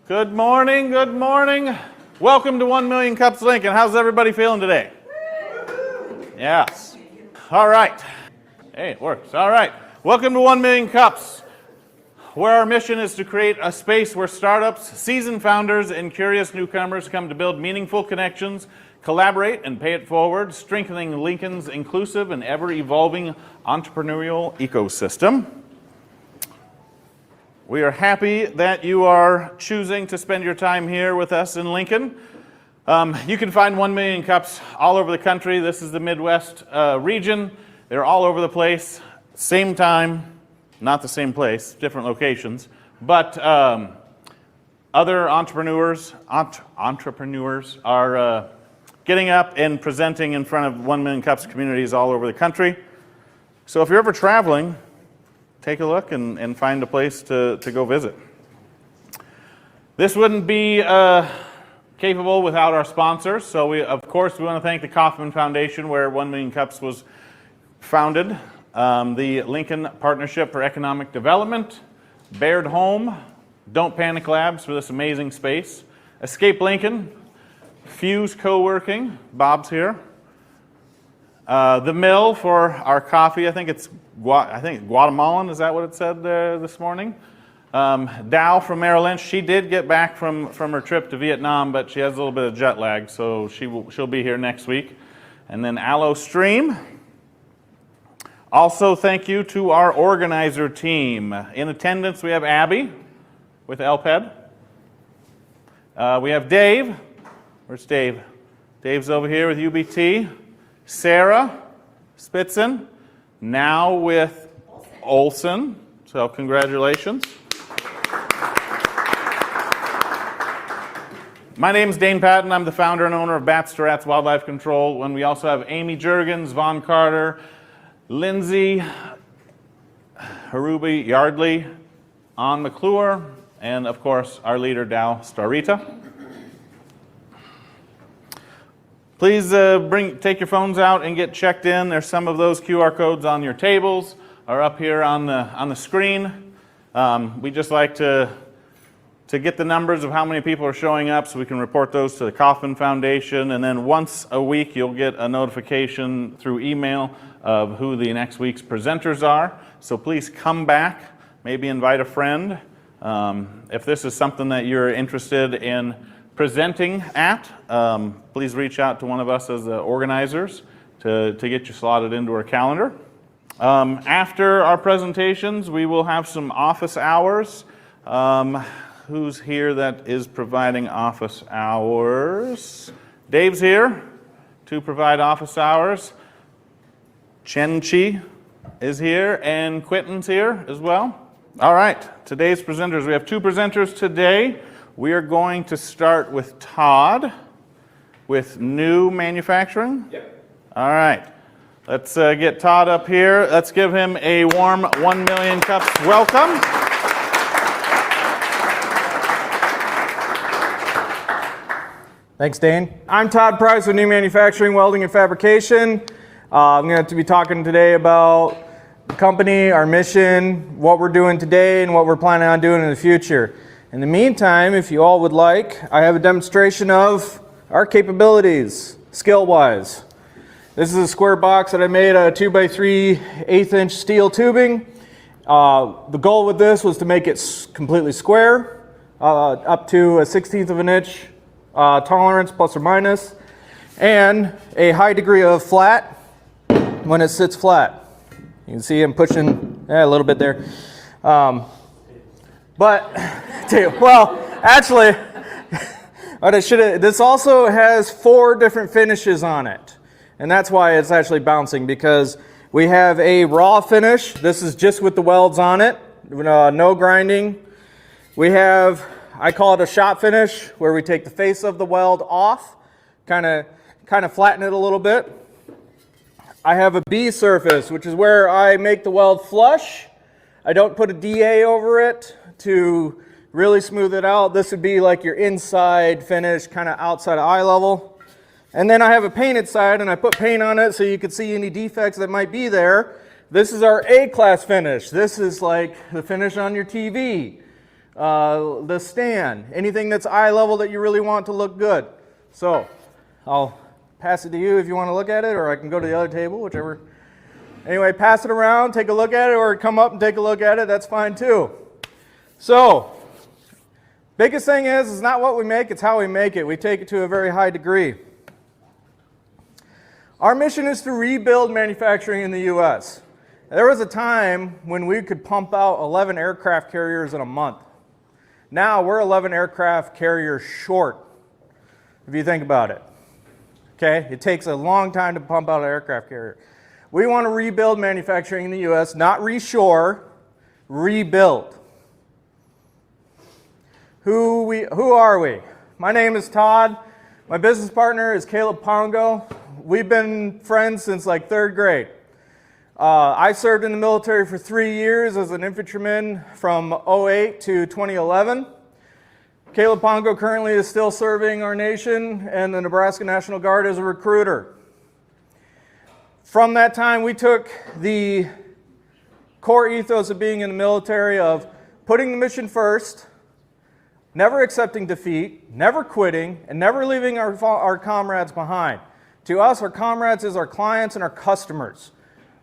Good morning, good morning. Welcome to 1 Million Cups Lincoln. How's everybody feeling today? Yes. All right. Hey, it works. All right. Welcome to 1 Million Cups, where our mission is to create a space where startups, seasoned founders, and curious newcomers come to build meaningful connections, collaborate, and pay it forward, strengthening Lincoln's inclusive and ever-evolving entrepreneurial ecosystem. We are happy that you are choosing to spend your time here with us in Lincoln. You can find 1 Million Cups all over the country. This is the Midwest region. They're all over the place, same time, not the same place, different locations. But other entrepreneurs are getting up and presenting in front of 1 Million Cups communities all over the country. So if you're ever traveling, take a look and find a place to go visit. This wouldn't be capable without our sponsors. So of course, we want to thank the Kauffman Foundation, where 1 Million Cups was founded, the Lincoln Partnership for Economic Development, Baird Home, Don't Panic Labs for this amazing space, Escape Lincoln, Fuse Co-working, Bob's here, The Mill for our coffee. I think it's Guatemalan, is that what it said this morning? Dow from Merrill Lynch. She did get back from her trip to Vietnam, but she has a little bit of jet lag, so she'll be here next week. And then Allo Stream. Also, thank you to our organizer team. In attendance, we have Abby with LPED. We have Dave. Where's Dave? Dave's over here with UBT. Sarah Spitzen, now with Olson. So congratulations. My name is Dane Patton. I'm the founder and owner of Bats to Rats Wildlife Control. And we also have Amy Jurgens, Vaughn Carter, Lindsay Harubi Yardley, Ann McClure, and of course our leader Dow Starita. Please take your phones out and get checked in. There's some of those QR codes on your tables or up here on the screen. We just like to get the numbers of how many people are showing up so we can report those to the Kauffman Foundation. And then once a week, you'll get a notification through email of who the next week's presenters are. So please come back, maybe invite a friend. If this is something that you're interested in presenting at, please reach out to one of us as the organizers to get you slotted into our calendar. After our presentations, we will have some office hours. Who's here that is providing office hours? Dave's here to provide office hours. Chen Chi is here, and Quentin's here as well. All right, today's presenters. We have two presenters today. We are going to start with Todd with NUE Manufacturing. Yep. All right. Let's get Todd up here. Let's give him a warm 1 Million Cups welcome. Thanks, Dane. I'm Todd Price with NUE Manufacturing, Welding and Fabrication. I'm going to be talking today about the company, our mission, what we're doing today, and what we're planning on doing in the future. In the meantime, if you all would like, I have a demonstration of our capabilities, skill-wise. This is a square box that I made out of 2x3 1/8-inch steel tubing. The goal with this was to make it completely square, up to a 1/16 of an inch tolerance, plus or minus, and a high degree of flat when it sits flat. You can see I'm pushing a little bit there. Well, actually, this also has 4 different finishes on it. And that's why it's actually bouncing, because we have a raw finish. This is just with the welds on it, no grinding. We have, I call it a shot finish, where we take the face of the weld off, kind of flatten it a little bit. I have a B surface, which is where I make the weld flush. I don't put a DA over it to really smooth it out. This would be like your inside finish, kind of outside of eye level. And then I have a painted side, and I put paint on it so you can see any defects that might be there. This is our A-class finish. This is like the finish on your TV. the stand, anything that's eye level that you really want to look good. So I'll pass it to you if you want to look at it, or I can go to the other table, whichever. Anyway, pass it around, take a look at it, or come up and take a look at it. That's fine too. So, biggest thing is, it's not what we make, it's how we make it. We take it to a very high degree. Our mission is to rebuild manufacturing in the U.S. There was a time when we could pump out 11 aircraft carriers in a month. Now we're 11 aircraft carriers short, if you think about it. Okay, it takes a long time to pump out an aircraft carrier. We want to rebuild manufacturing in the U.S., not reshore, rebuild. Who are we? My name is Todd. My business partner is Caleb Pongo. We've been friends since like 3rd grade. I served in the military for 3 years as an infantryman from 2008 to 2011. Caleb Pongo currently is still serving our nation and the Nebraska National Guard as a recruiter. From that time, we took the core ethos of being in the military of putting the mission first, never accepting defeat, never quitting, and never leaving our comrades behind. To us, our comrades is our clients and our customers.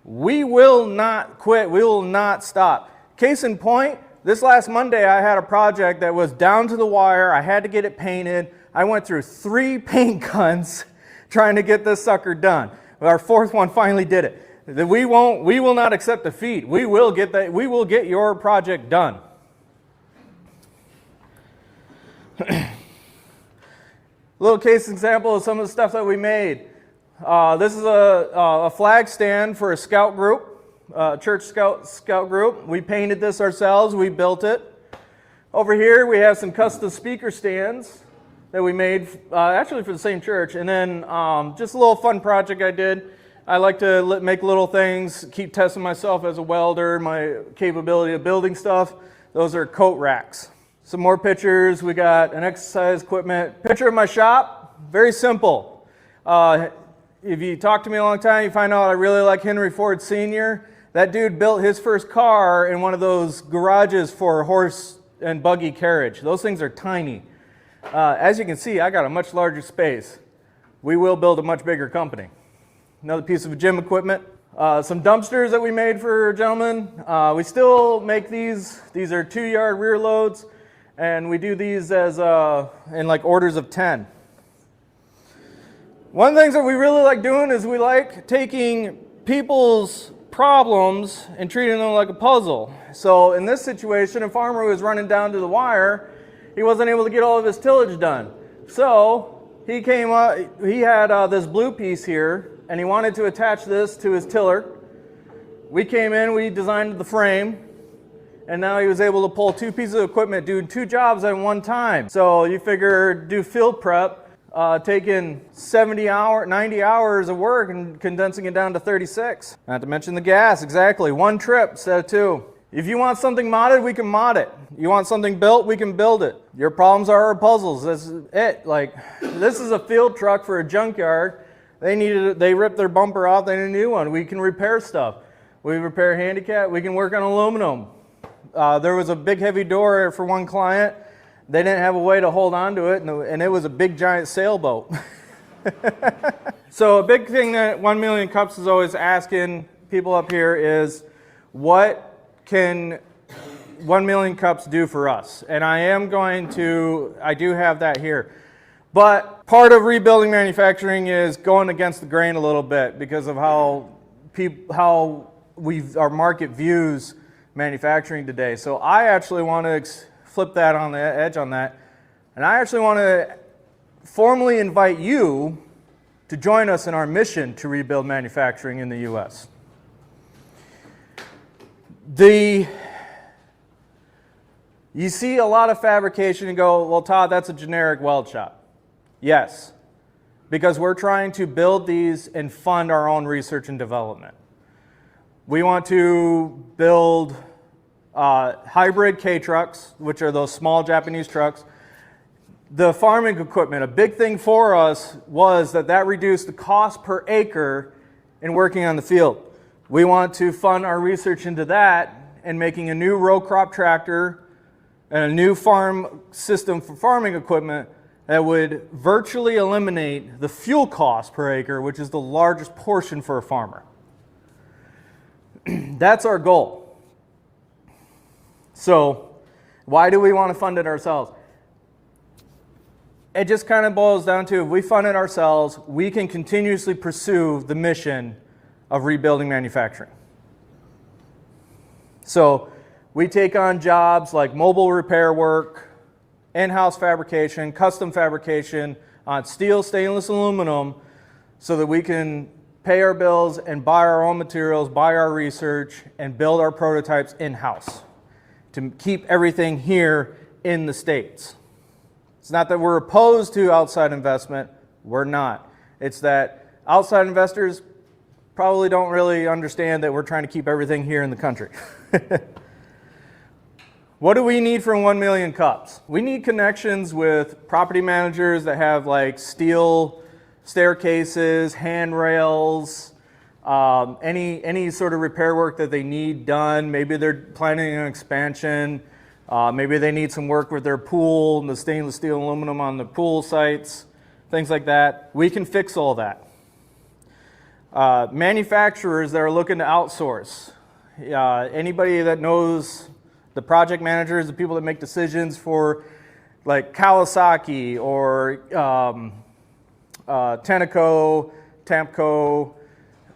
We will not quit. We will not stop. Case in point, this last Monday I had a project that was down to the wire. I had to get it painted. I went through 3 paint guns trying to get this sucker done. Our 4th one finally did it. We will not accept defeat. We will get your project done. Little case example of some of the stuff that we made. This is a flag stand for a scout group, church scout group. We painted this ourselves. We built it. Over here we have some custom speaker stands that we made actually for the same church. And then just a little fun project I did. I like to make little things, keep testing myself as a welder, my capability of building stuff. Those are coat racks. Some more pictures. We got an exercise equipment. Picture of my shop. Very simple. If you talk to me a long time, you find out I really like Henry Ford Sr. That dude built his first car in one of those garages for horse and buggy carriage. Those things are tiny. As you can see, I got a much larger space. We will build a much bigger company. Another piece of gym equipment. Some dumpsters that we made for gentlemen. We still make these. These are 2-yard rear loads. And we do these as in like orders of 10. One of the things that we really like doing is we like taking people's problems and treating them like a puzzle. So in this situation, a farmer was running down to the wire. He wasn't able to get all of his tillage done. So he came up, he had this blue piece here, and he wanted to attach this to his tiller. We came in, we designed the frame, and now he was able to pull 2 pieces of equipment, doing 2 jobs at one time. So you figure do field prep, taking 90 hours of work and condensing it down to 36. Not to mention the gas, exactly. 1 trip instead of 2. If you want something modded, we can mod it. You want something built, we can build it. Your problems are our puzzles. That's it. Like, this is a field truck for a junkyard. They ripped their bumper off, they need a new one. We can repair stuff. We repair handicap, we can work on aluminum. There was a big heavy door for one client. They didn't have a way to hold on to it, and it was a big giant sailboat. So a big thing that 1 Million Cups is always asking people up here is, what can 1 Million Cups do for us? And I do have that here. But part of rebuilding manufacturing is going against the grain a little bit because of how our market views manufacturing today. So I actually want to flip that on the edge on that. And I actually want to formally invite you to join us in our mission to rebuild manufacturing in the U.S. You see a lot of fabrication and go, well, Todd, that's a generic weld shop. Yes, because we're trying to build these and fund our own research and development. We want to build hybrid K-trucks, which are those small Japanese trucks. The farming equipment, a big thing for us was that reduced the cost per acre in working on the field. We want to fund our research into that and making a new row crop tractor and a new farm system for farming equipment that would virtually eliminate the fuel cost per acre, which is the largest portion for a farmer. That's our goal. So why do we want to fund it ourselves? It just kind of boils down to, if we fund it ourselves, we can continuously pursue the mission of rebuilding manufacturing. So we take on jobs like mobile repair work, in-house fabrication, custom fabrication on steel, stainless, aluminum, so that we can pay our bills and buy our own materials, buy our research, and build our prototypes in-house to keep everything here in the States. It's not that we're opposed to outside investment. We're not. It's that outside investors probably don't really understand that we're trying to keep everything here in the country. What do we need from 1 million cups? We need connections with property managers that have like steel staircases, handrails, any sort of repair work that they need done. Maybe they're planning an expansion. Maybe they need some work with their pool, the stainless steel aluminum on the pool sites, things like that. We can fix all that. Manufacturers that are looking to outsource. Anybody that knows the project managers, the people that make decisions for like Kawasaki or Tenneco, Tampco,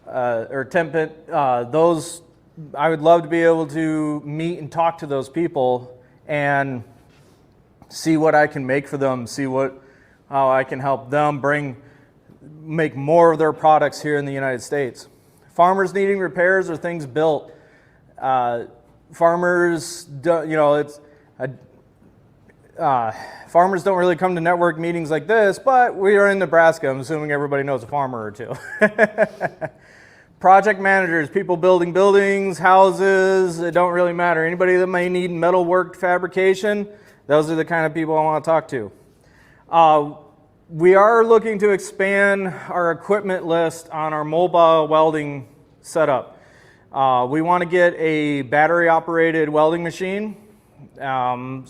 or Tempent, those, I would love to be able to meet and talk to those people and see what I can make for them, see how I can help them make more of their products here in the United States. Farmers needing repairs or things built. Farmers don't really come to network meetings like this, but we are in Nebraska. I'm assuming everybody knows a farmer or two. Project managers, people building buildings, houses, it don't really matter. Anybody that may need metal worked fabrication, those are the kind of people I want to talk to. We are looking to expand our equipment list on our mobile welding setup. We want to get a battery operated welding machine. I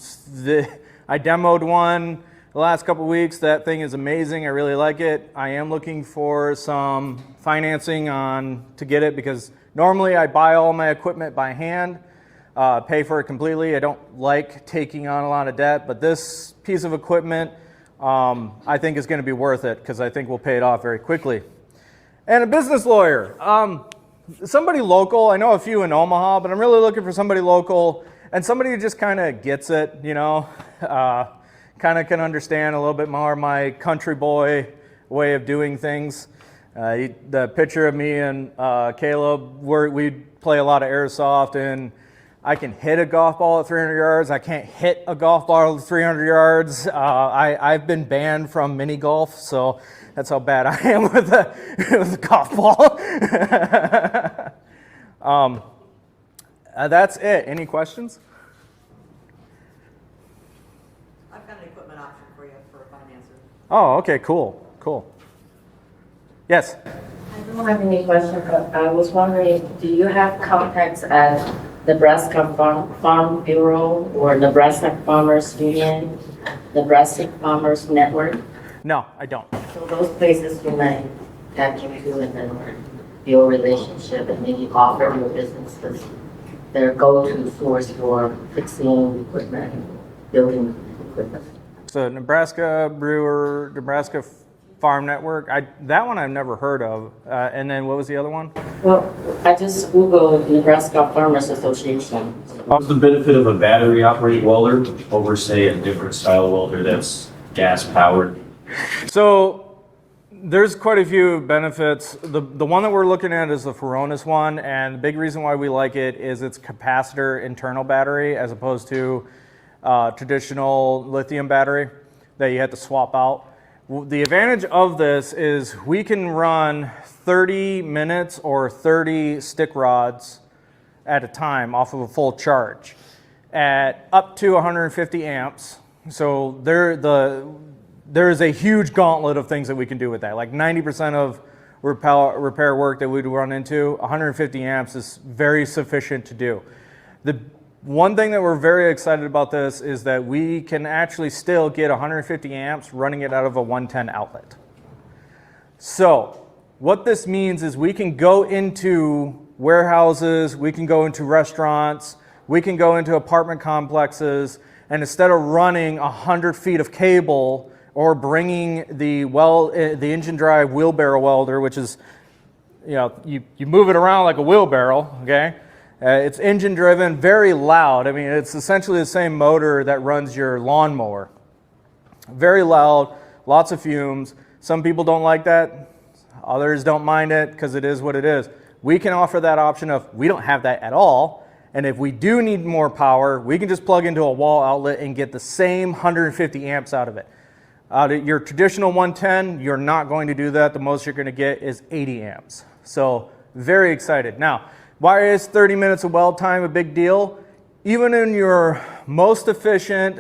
demoed one the last couple of weeks. That thing is amazing. I really like it. I am looking for some financing to get it, because normally I buy all my equipment by hand, pay for it completely. I don't like taking on a lot of debt, but this piece of equipment I think is going to be worth it, because I think we'll pay it off very quickly. And a business lawyer. Somebody local. I know a few in Omaha, but I'm really looking for somebody local and somebody who just kind of gets it, kind of can understand a little bit more my country boy way of doing things. The picture of me and Caleb, we play a lot of airsoft, and I can hit a golf ball at 300 yards. I can't hit a golf ball at 300 yards. I've been banned from mini golf, so that's how bad I am with the golf ball. That's it. Any questions? I've got an equipment option for you for a financer. Oh, okay, cool. Yes? I don't have any questions, but I was wondering, do you have contacts at Nebraska Farm Bureau or Nebraska Farmers Union, Nebraska Farmers Network? No, I don't. So those places you may tap into and then build a relationship, and maybe offer your businesses their go-to source for fixing equipment, building equipment. So Nebraska Brewer, Nebraska Farm Network, that one I've never heard of. And then what was the other one? Well, I just Googled Nebraska Farmers Association. What's the benefit of a battery operated welder over, say, a different style welder that's gas powered? So there's quite a few benefits. The one that we're looking at is the Furonis one, and the big reason why we like it is its capacitor internal battery, as opposed to traditional lithium battery that you have to swap out. The advantage of this is we can run 30 minutes or 30 stick rods at a time off of a full charge at up to 150 amps. So there is a huge gauntlet of things that we can do with that. Like 90% of repair work that we'd run into, 150 amps is very sufficient to do. The One thing that we're very excited about this is that we can actually still get 150 amps running it out of a 110 outlet. So what this means is we can go into warehouses, we can go into restaurants, we can go into apartment complexes, and instead of running 100 feet of cable or bringing the engine drive wheelbarrow welder, which is, you move it around like a wheelbarrow, okay? It's engine driven, very loud. I mean, it's essentially the same motor that runs your lawnmower. Very loud, lots of fumes. Some people don't like that. Others don't mind it because it is what it is. We can offer that option of we don't have that at all. And if we do need more power, we can just plug into a wall outlet and get the same 150 amps out of it. Out of your traditional 110, you're not going to do that. The most you're going to get is 80 amps. So very excited. Now, why is 30 minutes of weld time a big deal? Even in your most efficient,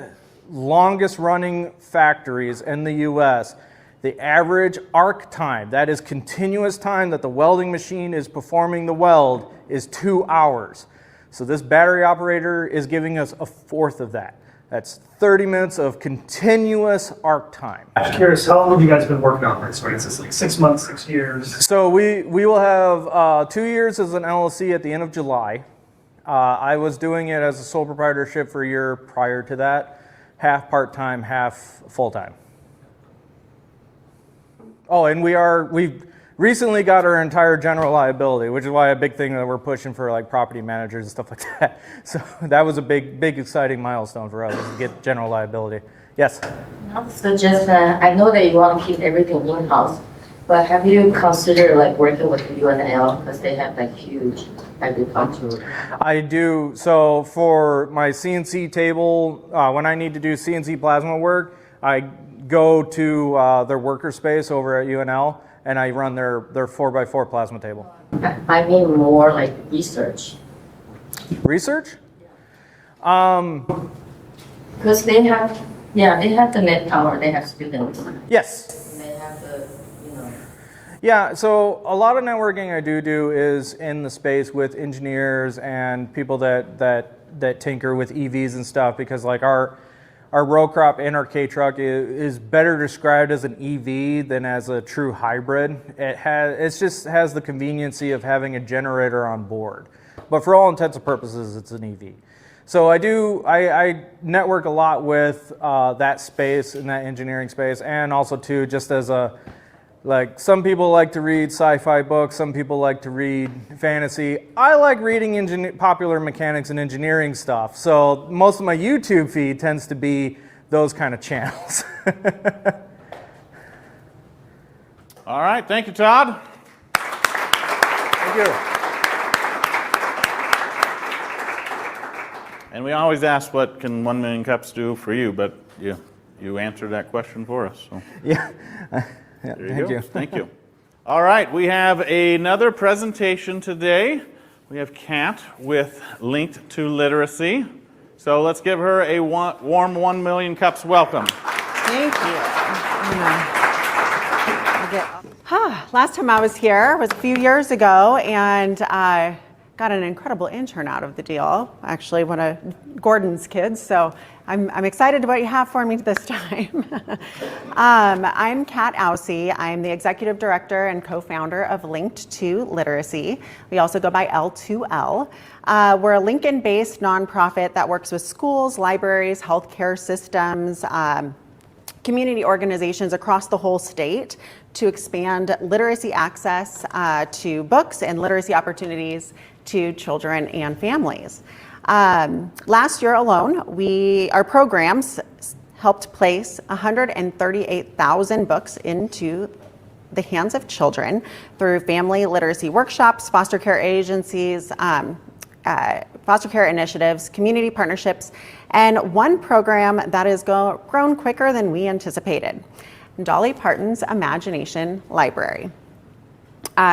longest running factories in the US, the average arc time, that is continuous time that the welding machine is performing the weld, is 2 hours. So this battery operator is giving us a fourth of that. That's 30 minutes of continuous arc time. I'm curious, how long have you guys been working on this? Right? Is this like 6 months, 6 years? So we will have 2 years as an LLC at the end of July. I was doing it as a sole proprietorship for a year prior to that, half part-time, half full-time. Oh, and we've recently got our entire general liability, which is why a big thing that we're pushing for like property managers and stuff like that. So that was a big exciting milestone for us to get general liability. Yes? So just, I know that you want to keep everything in-house, but have you considered like working with UNL because they have like huge agriculture? I do. So for my CNC table, when I need to do CNC plasma work, I go to their worker space over at UNL and I run their 4x4 plasma table. I mean more like research. Research? Because they have the net power, they have students. Yes. And they have the, Yeah, so a lot of networking I do is in the space with engineers and people that tinker with EVs and stuff, because like our row crop and our K-truck is better described as an EV than as a true hybrid. It just has the conveniency of having a generator on board. But for all intents and purposes, it's an EV. So I network a lot with that space and that engineering space, and also too, just as like some people like to read sci-fi books, some people like to read fantasy. I like reading popular mechanics and engineering stuff. So most of my YouTube feed tends to be those kind of channels. All right, thank you, Todd. Thank you. And we always ask, what can 1 million cups do for you? But you answered that question for us. So. Yeah. Thank you. Thank you. All right, we have another presentation today. We have Kat with Linked2Literacy. So let's give her a warm 1 million cups welcome. Thank you. Last time I was here was a few years ago, and I got an incredible intern out of the deal. Actually, one of Gordon's kids. So I'm excited about what you have for me this time. I'm Kathleen Ousey. I'm the executive director and co-founder of Linked2Literacy. We also go by L2L. We're a Lincoln-based nonprofit that works with schools, libraries, healthcare systems, community organizations across the whole state to expand literacy access to books and literacy opportunities to children and families. Last year alone, our programs helped place 138,000 books into the hands of children through family literacy workshops, foster care agencies, foster care initiatives, community partnerships, and one program that has grown quicker than we anticipated, Dolly Parton's Imagination Library.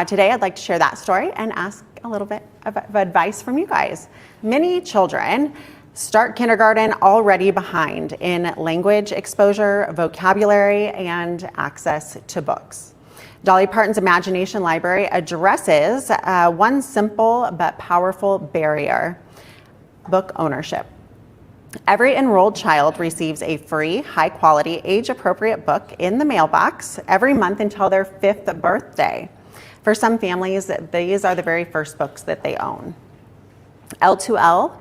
Today, I'd like to share that story and ask a little bit of advice from you guys. Many children start kindergarten already behind in language exposure, vocabulary, and access to books. Dolly Parton's Imagination Library addresses one simple but powerful barrier. book ownership. Every enrolled child receives a free, high-quality, age-appropriate book in the mailbox every month until their 5th birthday. For some families, these are the very first books that they own. L2L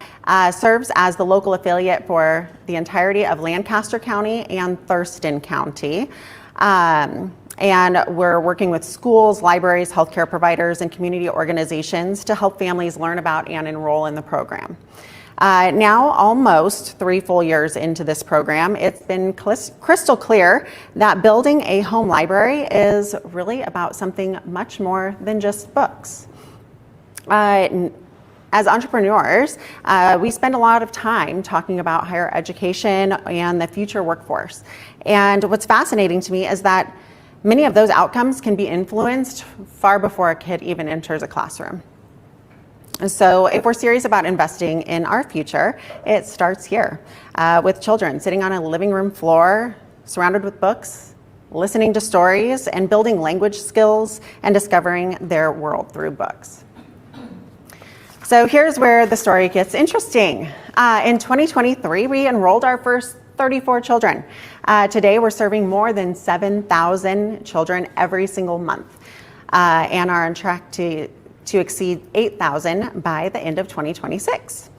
serves as the local affiliate for the entirety of Lancaster County and Thurston County. And we're working with schools, libraries, healthcare providers, and community organizations to help families learn about and enroll in the program. Now, almost 3 full years into this program, it's been crystal clear that building a home library is really about something much more than just books. As entrepreneurs, we spend a lot of time talking about higher education and the future workforce. And what's fascinating to me is that many of those outcomes can be influenced far before a kid even enters a classroom. So if we're serious about investing in our future, it starts here with children sitting on a living room floor, surrounded with books, listening to stories, and building language skills and discovering their world through books. So here's where the story gets interesting. In 2023, we enrolled our first 34 children. Today, we're serving more than 7,000 children every single month and are on track to exceed 8,000 by the end of 2026.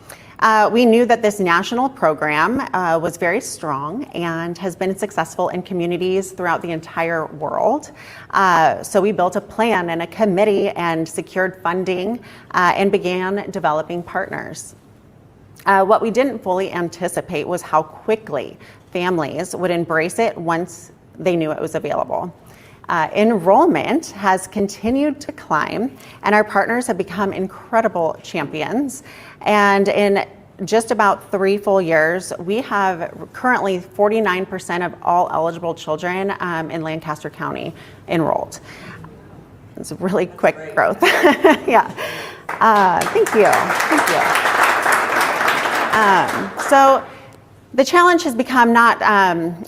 We knew that this national program was very strong and has been successful in communities throughout the entire world. So we built a plan and a committee and secured funding and began developing partners. What we didn't fully anticipate was how quickly families would embrace it once they knew it was available. Enrollment has continued to climb, and our partners have become incredible champions. And in just about 3 full years, we have currently 49% of all eligible children in Lancaster County enrolled. It's a really quick growth. Yeah. Thank you. So the challenge has become not,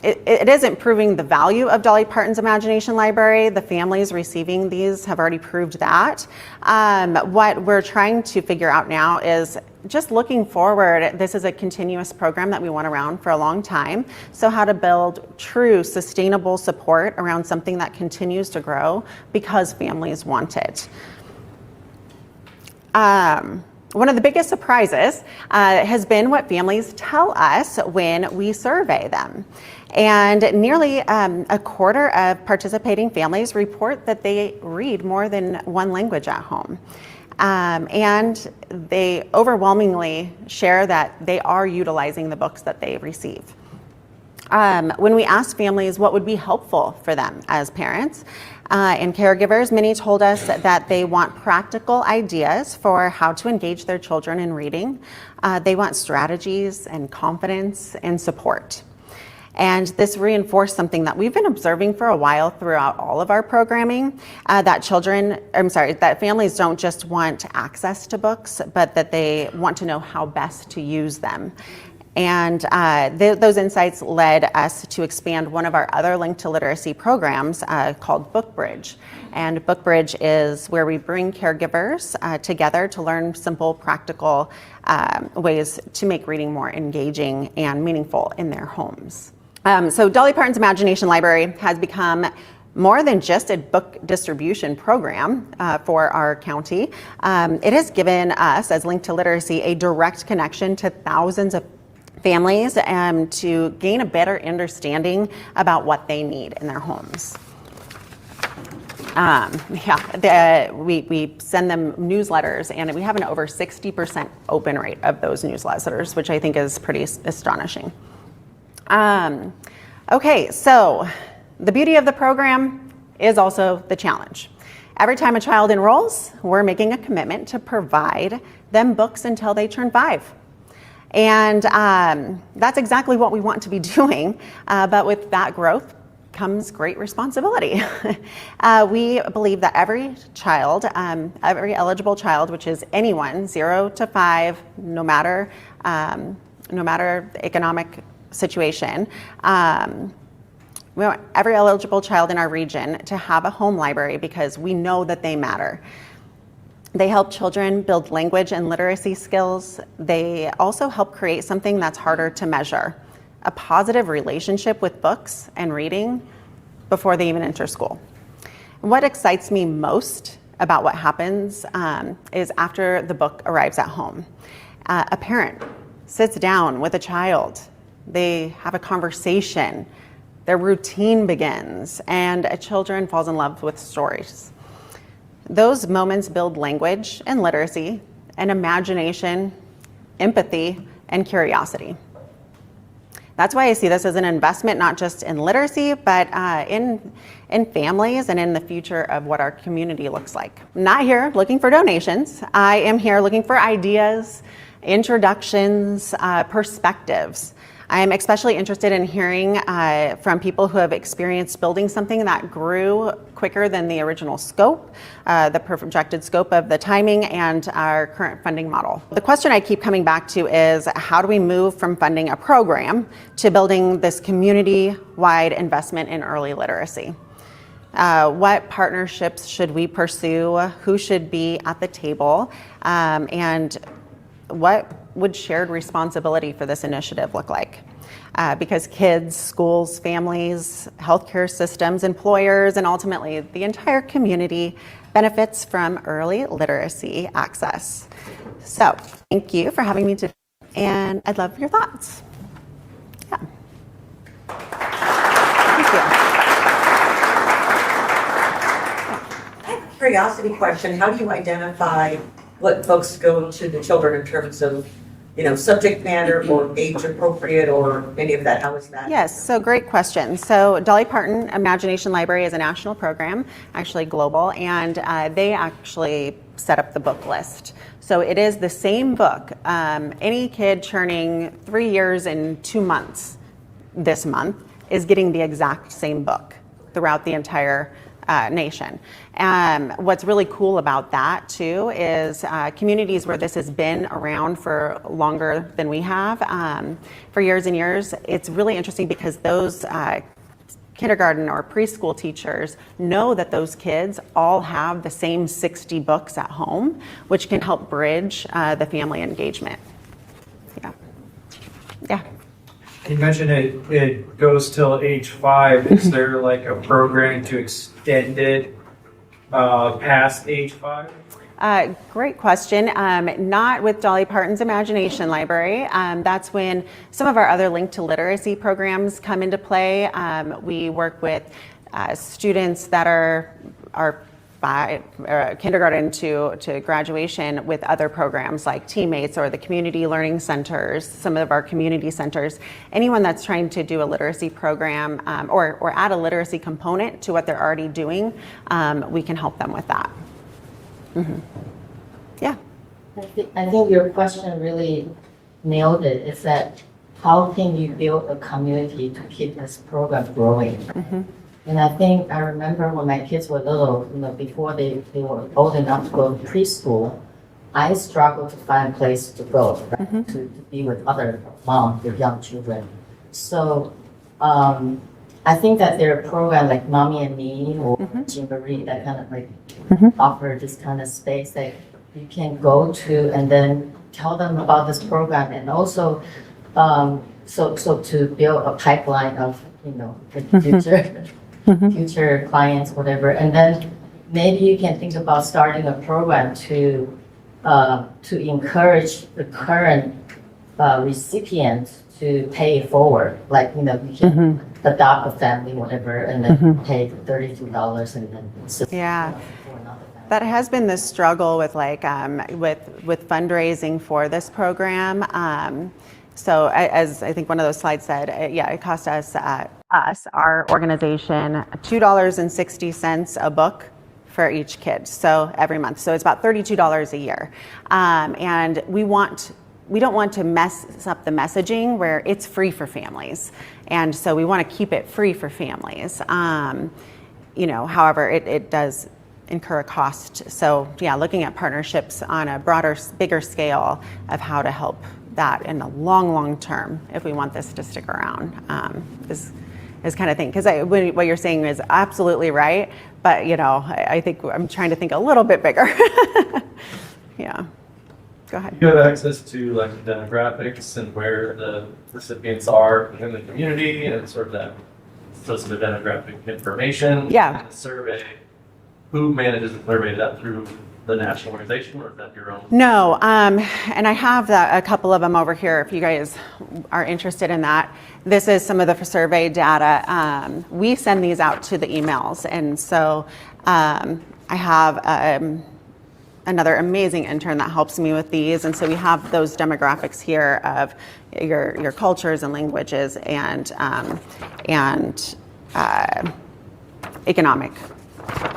it isn't proving the value of Dolly Parton's Imagination Library. The families receiving these have already proved that. What we're trying to figure out now is just looking forward, this is a continuous program that we want around for a long time. So how to build true sustainable support around something that continues to grow because families want it. One of the biggest surprises has been what families tell us when we survey them. And nearly a quarter of participating families report that they read more than one language at home. And they overwhelmingly share that they are utilizing the books that they receive. When we asked families what would be helpful for them as parents and caregivers, many told us that they want practical ideas for how to engage their children in reading. They want strategies and confidence and support. And this reinforced something that we've been observing for a while throughout all of our programming, that families don't just want access to books, but that they want to know how best to use them. And those insights led us to expand one of our other Linked2Literacy programs called BookBridge. And BookBridge is where we bring caregivers together to learn simple, practical ways to make reading more engaging and meaningful in their homes. So Dolly Parton's Imagination Library has become more than just a book distribution program for our county. It has given us, as Linked2Literacy, a direct connection to thousands of families to gain a better understanding about what they need in their homes. We send them newsletters, and we have an over 60% open rate of those newsletters, which I think is pretty astonishing. Okay, so the beauty of the program is also the challenge. Every time a child enrolls, we're making a commitment to provide them books until they turn 5. And that's exactly what we want to be doing, but with that growth comes great responsibility. We believe that every child, every eligible child, which is anyone 0 to 5, no matter the economic situation, we want every eligible child in our region to have a home library because we know that they matter. They help children build language and literacy skills. They also help create something that's harder to measure, a positive relationship with books and reading before they even enter school. What excites me most about what happens is after the book arrives at home. A parent sits down with a child, they have a conversation, their routine begins, and a children falls in love with stories. Those moments build language and literacy, and imagination, empathy, and curiosity. That's why I see this as an investment, not just in literacy, but in families and in the future of what our community looks like. I'm not here looking for donations. I am here looking for ideas, introductions, perspectives. I am especially interested in hearing from people who have experienced building something that grew quicker than the original scope, the projected scope of the timing, and our current funding model. The question I keep coming back to is, how do we move from funding a program to building this community-wide investment in early literacy? What partnerships should we pursue? Who should be at the table? And what would shared responsibility for this initiative look like? Because kids, schools, families, healthcare systems, employers, and ultimately the entire community benefits from early literacy access. So thank you for having me today, and I'd love your thoughts. Yeah. Thank you. I have a curiosity question. How do you identify what books go to the children in terms of, subject matter or age appropriate or any of that? How is that? Yes, so great question. So Dolly Parton Imagination Library is a national program, actually global, and they actually set up the book list. So it is the same book. Any kid turning 3 years and 2 months this month is getting the exact same book throughout the entire nation. What's really cool about that too is communities where this has been around for longer than we have, for years and years, it's really interesting because those kindergarten or preschool teachers know that those kids all have the same 60 books at home, which can help bridge the family engagement. Yeah. You mentioned it goes till age 5. Is there like a program to extend it past age 5? Great question. Not with Dolly Parton's Imagination Library. That's when some of our other Linked to Literacy programs come into play. We work with students that are by kindergarten to graduation with other programs like Teammates or the community learning centers, some of our community centers. Anyone that's trying to do a literacy program or add a literacy component to what they're already doing, we can help them with that. Mm-hmm. Yeah. I think your question really nailed it. It's that how can you build a community to keep this program growing? Mm-hmm. And I remember when my kids were little, before they were old enough to go to preschool, I struggled to find a place to go, right? Mm-hmm. to be with other moms with young children. So I think that there are programs like Mommy and Me or Jamboree that kind of like offer this kind of space that you can go to and then tell them about this program, and also so to build a pipeline of the future clients, whatever, and then maybe you can think about starting a program to encourage the current recipients to pay it forward. Like you can adopt a family, whatever, and then pay $32 and then Yeah. for another family. That has been the struggle with with fundraising for this program. So as I think one of those slides said, it cost us, our organization, $2.60 a book for each kid, so every month. So it's about $32 a year. And we don't want to mess up the messaging where it's free for families. And so we want to keep it free for families. However, it does incur a cost. So looking at partnerships on a broader, bigger scale of how to help that in the long term, if we want this to stick around, is is kind of thing. Because what you're saying is absolutely right, but I think I'm trying to think a little bit bigger. Yeah. Go ahead. You have access to like demographics and where the recipients are within the community and sort of that some of the demographic information. Yeah. And the survey. Who manages the survey? Is that through the national organization or is that your own? No, and I have a couple of them over here if you guys are interested in that. This is some of the survey data. We send these out to the emails, and so I have another amazing intern that helps me with these, and so we have those demographics here of your cultures and languages and economic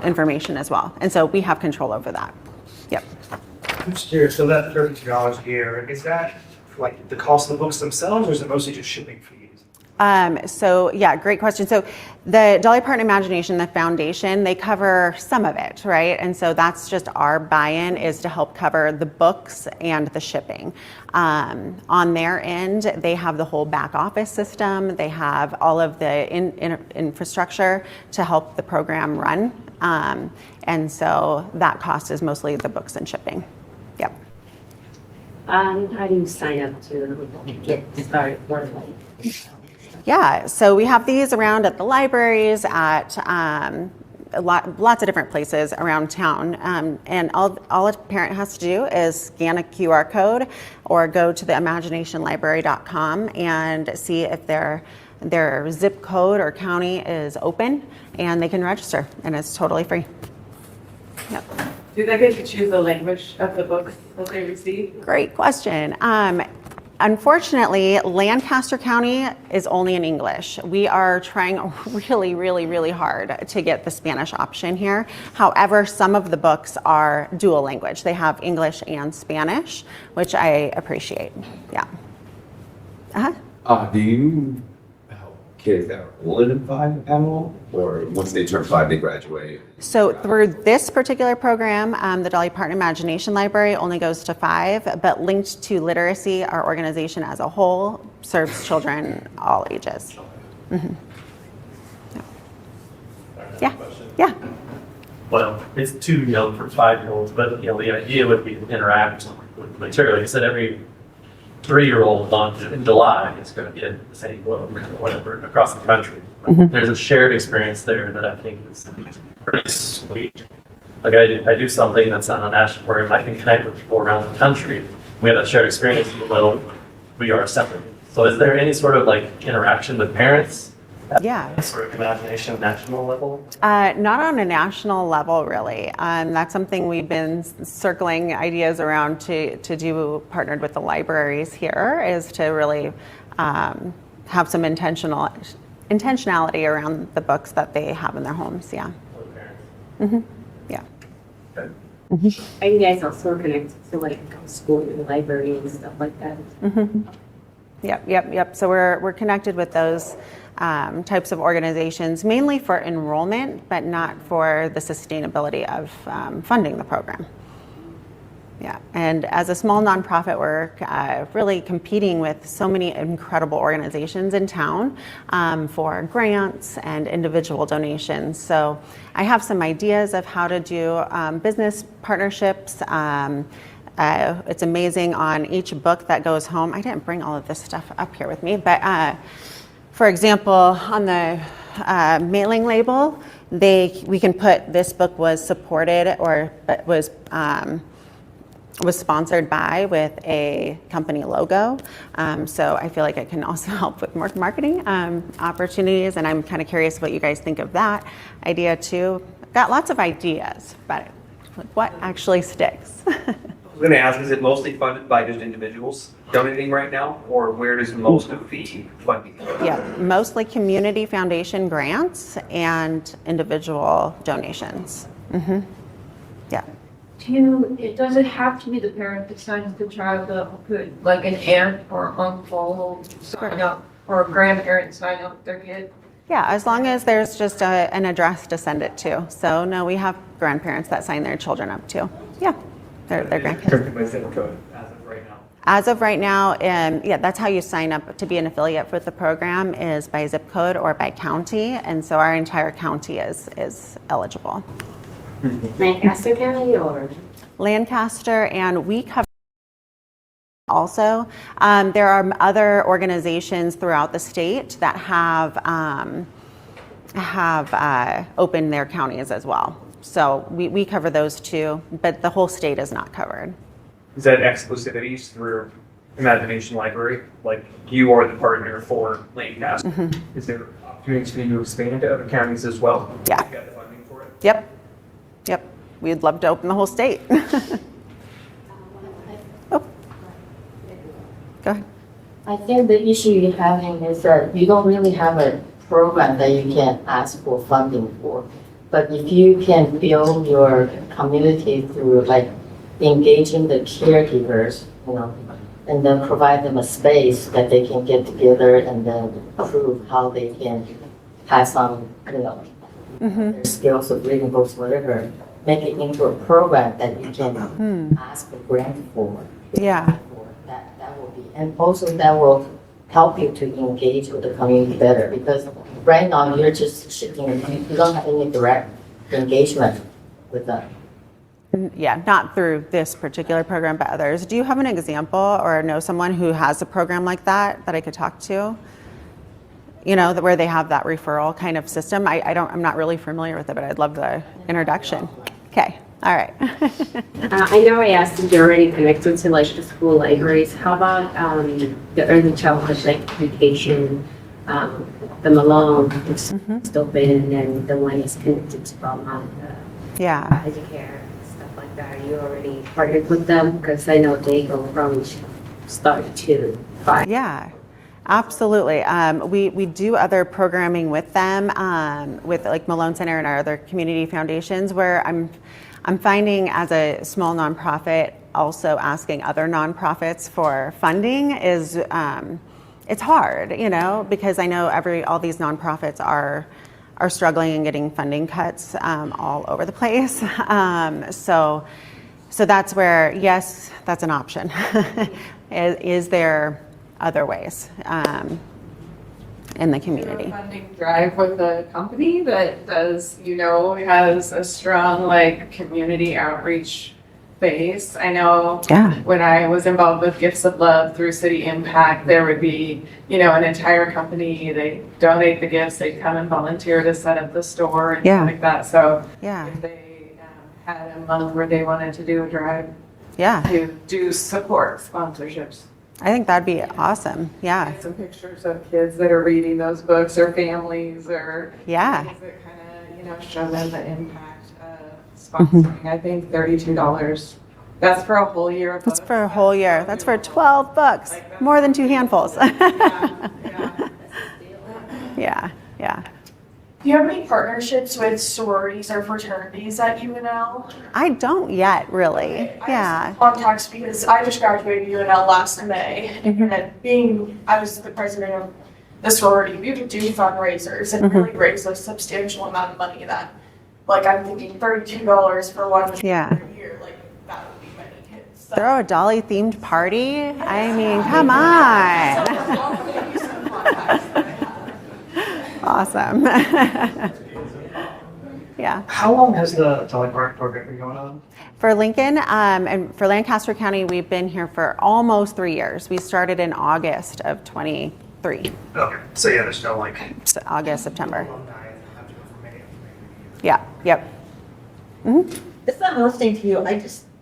information as well, and so we have control over that. Yep. I'm just curious, so that $32 a year, is that like the cost of the books themselves or is it mostly just shipping fees? So yeah, great question. So the Dolly Parton Imagination, the foundation, they cover some of it, right? And so that's just our buy-in is to help cover the books and the shipping. On their end, they have the whole back office system. They have all of the infrastructure to help the program run. And so that cost is mostly the books and shipping. Yep. How do you sign up to get started working? Yeah, so we have these around at the libraries, at lots of different places around town. And all a parent has to do is scan a QR code or go to the imaginationlibrary.com and see if their zip code or county is open, and they can register, and it's totally free. Yep. Do they get to choose the language of the books that they receive? Great question. Unfortunately, Lancaster County is only in English. We are trying really, really, really hard to get the Spanish option here. However, some of the books are dual language. They have English and Spanish, which I appreciate. Yeah. Do you help kids that are older than 5 at all? Or once they turn 5, they graduate? So through this particular program, the Dolly Parton Imagination Library only goes to 5, but Linked2Literacy, our organization as a whole, serves children all ages. Mm-hmm. Yeah. Well, it's too young for 5-year-olds, but the idea would be to interact with the material. Like I said, every 3-year-old in July is going to get the same book or whatever across the country. Mm-hmm. There's a shared experience there that I think is pretty sweet. Like I do something that's on a national program, I can connect with people around the country. We have that shared experience, although we are separate. So is there any sort of like interaction with parents? Yeah. Sort of imagination national level? Not on a national level, really. That's something we've been circling ideas around to do, partnered with the libraries here, is to really have some intentionality around the books that they have in their homes. Yeah. Mm-hmm. Yeah. Okay. Mm-hmm. Are you guys also connected to like school and library and stuff like that? Mm-hmm. Yep. So we're connected with those types of organizations, mainly for enrollment, but not for the sustainability of funding the program. Yeah, and as a small nonprofit, we're really competing with so many incredible organizations in town for grants and individual donations. So I have some ideas of how to do business partnerships. It's amazing on each book that goes home. I didn't bring all of this stuff up here with me, but for example, on the mailing label, we can put this book was supported or was sponsored by with a company logo. So I feel like it can also help with more marketing opportunities, and I'm kind of curious what you guys think of that idea too. Got lots of ideas, but what actually sticks? I was going to ask, is it mostly funded by just individuals donating right now, or where does most of the funding go? Yeah, mostly community foundation grants and individual donations. Mm-hmm. Yeah. Does it have to be the parent that signs the child up? Could like an aunt or uncle sign up, or a grandparent sign up their kid? Yeah, as long as there's just an address to send it to. So no, we have grandparents that sign their children up too. Yeah, they're grandkids. My zip code as of right As of right now, yeah, that's how you sign up to be an affiliate with the program, is by zip code or by county, and so our entire county is eligible. Lancaster County or? Lancaster, and we cover also. There are other organizations throughout the state that have opened their counties as well. So we cover those too, but the whole state is not covered. Is that exclusivities through Imagination Library? Like you are the partner for Lancaster. Is there opportunities for you to expand into other counties as well? Yeah. You got the funding for it? Yep. We'd love to open the whole state. Oh. Go ahead. I think the issue you're having is that you don't really have a program that you can ask for funding for. But if you can build your community through like engaging the caregivers, and then provide them a space that they can get together and then prove how they can pass on, their skills of reading books, whatever, make it into a program that you can ask for grant for. Yeah. That will be, and also that will help you to engage with the community better, because right now you're just shifting, you don't have any direct engagement with them. Yeah, not through this particular program, but others. Do you have an example or know someone who has a program like that I could talk to? Where they have that referral kind of system. I'm not really familiar with it, but I'd love the introduction. Okay, all right. I know I asked if you're already connected to like the school libraries. How about the early childhood education, the Malone is still been, and the one is connected to Belmont, Yeah. Educare, stuff like that. Are you already partnered with them? Because I know they go from start to 5. Yeah. Absolutely. We do other programming with them, with like Malone Center and our other community foundations, where I'm finding as a small nonprofit, also asking other nonprofits for funding is it's hard, because I know all these nonprofits are struggling and getting funding cuts all over the place. So that's where, yes, that's an option. Is there other ways in the community? A funding drive with a company that does, has a strong community outreach base. I know when I was involved with Gifts of Love through City Impact, there would be, an entire company, they donate the gifts, they come and volunteer to set up the store and stuff like that. So if they had a month where they wanted to do a drive, to do support sponsorships. I think that'd be awesome. Yeah. Some pictures of kids that are reading those books, or families, or things that kind of, show them the impact of sponsoring. I think $32. That's for a whole year of books. That's for a whole year. That's for 12 books. More than 2 handfuls. Yeah. Do you have any partnerships with sororities or fraternities at UNL? I don't yet, really. I contacts because I just graduated UNL last May, and I was the president of the sorority, we would do fundraisers and really raise a substantial amount of money that, I'm thinking $32 for one a year, that would be many kids. So. Throw a Dolly themed party? I mean, come on. Awesome. Yeah. How long has the Dolly Parton program been going on? For Lincoln and for Lancaster County, we've been here for almost 3 years. We started in August of 23. Okay, so there's no August, September. Yeah, yep. It's not listening to you.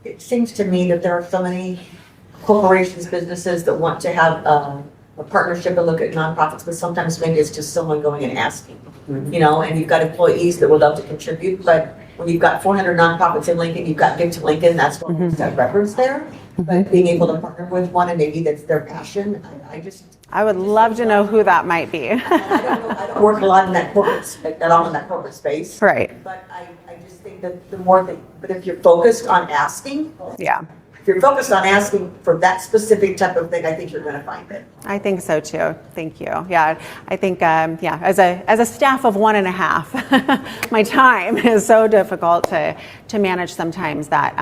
It seems to me that there are so many corporations, businesses that want to have a partnership and look at nonprofits, but sometimes maybe it's just someone going and asking, and you've got employees that would love to contribute, but when you've got 400 nonprofits in Lincoln, you've got Give to Lincoln, that's what makes that reference there. But being able to partner with one and maybe that's their passion, I would love to know who that might be. I don't work a lot in that corporate space. Right. But I just think that but if you're focused on asking, if you're focused on asking for that specific type of thing, I think you're gonna find it. I think so too. Thank you. Yeah, I think yeah, as a staff of 1.5, my time is so difficult to manage sometimes that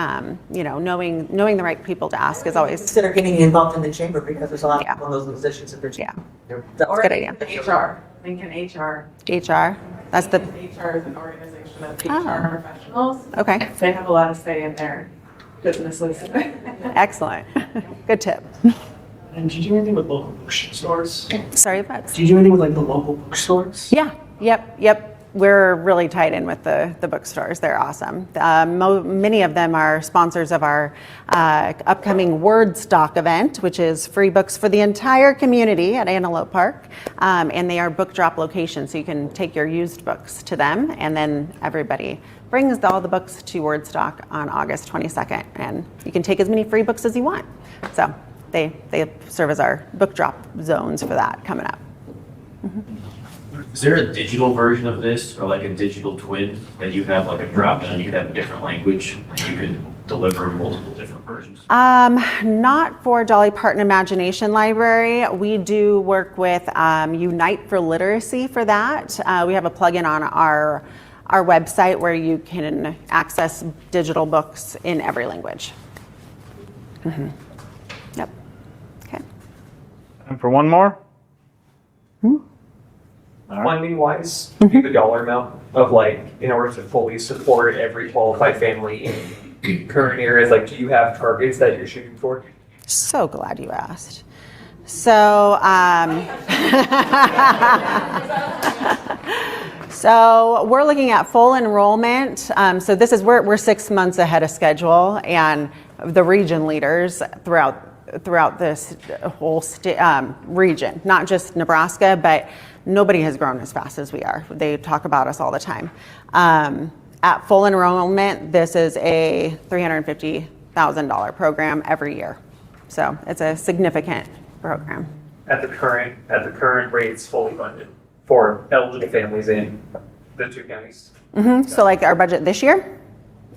you know, knowing the right people to ask is always. Consider getting involved in the chamber because there's a lot of people in those positions in Virginia. Yeah, That's a good idea. HR, Lincoln HR. HR. That's the. HR is an organization of HR Oh. professionals. Okay. They have a lot of say in their businesses. Excellent. Good tip. And do you do anything with local bookstores? Sorry, but. Do you do anything with like the local bookstores? Yeah. Yep. We're really tied in with the bookstores. They're awesome. Many of them are sponsors of our upcoming Word Stock event, which is free books for the entire community at Antelope Park. And they are book drop locations, so you can take your used books to them, and then everybody brings all the books to Word Stock on August 22nd. And you can take as many free books as you want. So they serve as our book drop zones for that coming up. Is there a digital version of this, or like a digital twin that you have like a drop down, you have a different language, and you can deliver multiple different versions? Not for Dolly Parton Imagination Library. We do work with Unite for Literacy for that. We have a plugin on our website where you can access digital books in every language. Mm-hmm. Yep. Okay. Time for one more? Funding wise, give the dollar amount of like, in order to fully support every qualified family in current areas, like, do you have targets that you're shooting for? So glad you asked. So, so we're looking at full enrollment. So this is we're 6 months ahead of schedule, and the region leaders throughout this whole region, not just Nebraska, but nobody has grown as fast as we are. They talk about us all the time. At full enrollment, this is a $350,000 program every year. So it's a significant program. At the current rates, fully funded for eligible families in the 2 counties. Mm-hmm. So like our budget this year,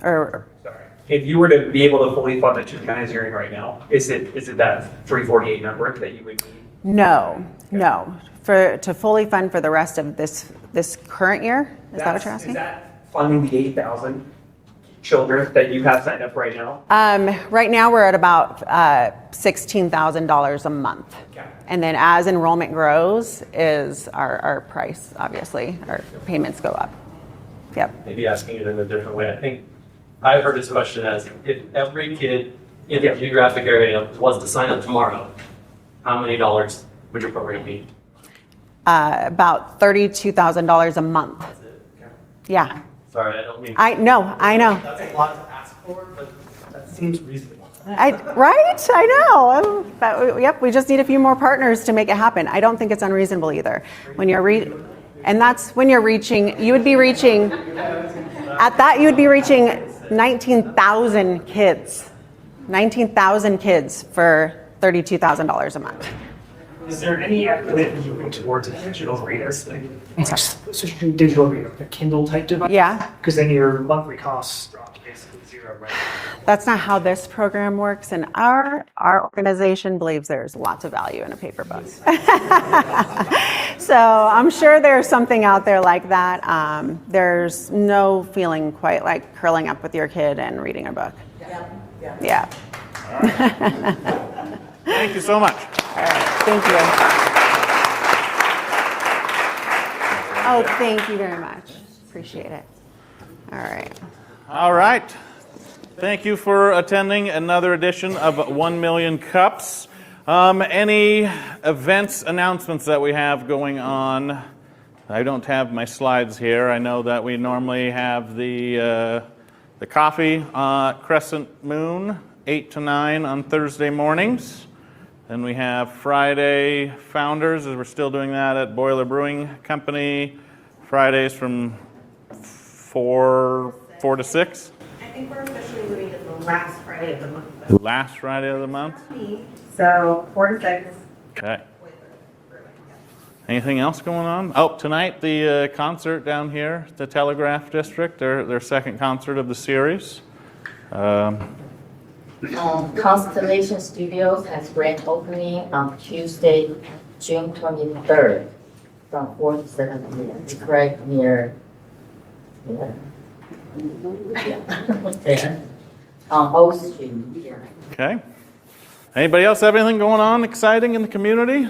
or Sorry. If you were to be able to fully fund the 2 counties you're in right now, is it that 348 number that you would need? no. To fully fund for the rest of this current year? Is that what you're asking? Is that funding the 8,000 children that you have signed up right now? Right now we're at about $16,000 a month. Okay. And then as enrollment grows is our price, obviously, our payments go up. Yep. Maybe asking it in a different way. I think I've heard this question as, if every kid in the geographic area was to sign up tomorrow, how many dollars would your program be? About $32,000 a month. Yeah. Sorry, I don't mean. I know. That's a lot to ask for, but that seems reasonable. Right? I know. But, yep, we just need a few more partners to make it happen. I don't think it's unreasonable either. When you're and that's when you're reaching, you would be reaching 19,000 kids. 19,000 kids for $32,000 a month. Is there any commitment moving towards a digital reader? Switching to digital reader, a Kindle type device? Yeah. Because then your monthly costs drop to basically zero, right? That's not how this program works, and our organization believes there's lots of value in a paper book. So I'm sure there's something out there like that. There's no feeling quite like curling up with your kid and reading a book. Yeah. Thank you so much. All right. Thank you. Oh, thank you very much. Appreciate it. All right. Thank you for attending another edition of 1 Million Cups. Any events, announcements that we have going on? I don't have my slides here. I know that we normally have the coffee Crescent Moon, 8 to 9 on Thursday mornings. Then we have Friday Founders, as we're still doing that at Boiler Brewing Company, Fridays from 4 to 6. I think we're officially moving to the last Friday of the month. Last Friday of the month? So 4 to 6. Okay. Anything else going on? Oh, tonight the concert down here, the Telegraph District, their second concert of the series. Constellation Studios has grand opening on Tuesday, June 23rd, from 4 to 7 p.m. It's right near, there, on O Street here. Okay. Anybody else have anything going on exciting in the community?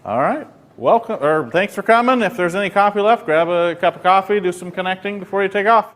All right. Welcome, or thanks for coming. If there's any coffee left, grab a cup of coffee, do some connecting before you take off.